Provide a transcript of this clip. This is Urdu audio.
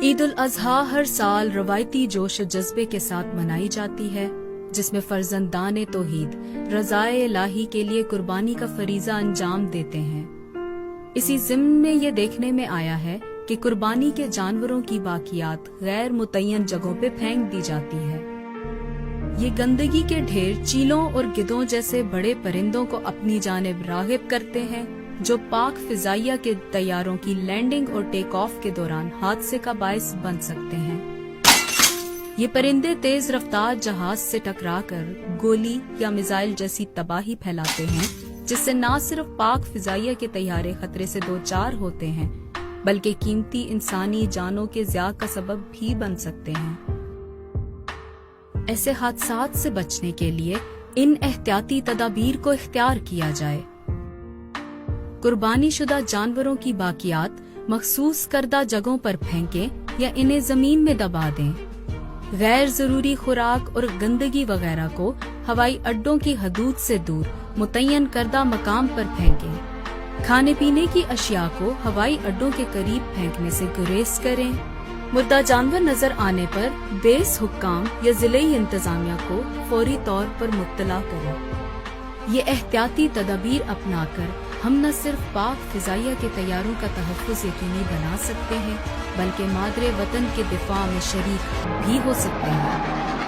عید الاضحیٰ ہر سال روایتی جوش و جذبے کے ساتھ منائی جاتی ہے، جس میں فرزندان توحید رضائے الہی کے لیے قربانی کا فریضہ انجام دیتے ہیں۔ اسی ضمن میں یہ دیکھنے میں آیا ہے کہ قربانی کے جانوروں کی باقیات غیر متعین جگہوں پہ پھینک دی جاتی ہے۔ یہ گندگی کے ڈھیر چیلوں اور گدھوں جیسے بڑے پرندوں کو اپنی جانب راغب کرتے ہیں، جو پاک فضائیہ کے طیاروں کی لینڈنگ اور ٹیک آف کے دوران حادثے کا باعث بن سکتے ہیں۔ یہ پرندے تیز رفتار جہاز سے ٹکرا کر گولی یا میزائل جیسی تباہی پھیلاتے ہیں، جس سے نہ صرف پاک فضائیہ کے طیارے خطرے سے دوچار ہوتے ہیں بلکہ قیمتی انسانی جانوں کے ضیاع کا سبب بھی بن سکتے ہیں۔ ایسے حادثات سے بچنے کے لیے ان احتیاطی تدابیر کو اختیار کیا جائے۔ قربانی شدہ جانوروں کی باقیات مخصوص کردہ جگہوں پر پھینکیں یا انہیں زمین میں دبا دیں۔ غیر ضروری خوراک اور گندگی وغیرہ کو ہوائی اڈوں کی حدود سے دور متعین کردہ مقام پر پھینکیں۔ کھانے پینے کی اشیاء کو ہوائی اڈوں کے قریب پھینکنے سے گریز کریں۔ مردہ جانور نظر آنے پر بیس حکام یا ضلعی انتظامیہ کو فوری طور پر مطلع کریں۔ یہ احتیاطی تدابیر اپنا کر ہم نہ صرف پاک فضائیہ کے طیاروں کا تحفظ یقینی بنا سکتے ہیں بلکہ مادر وطن کے دفاع میں شریک بھی ہو سکتے ہیں۔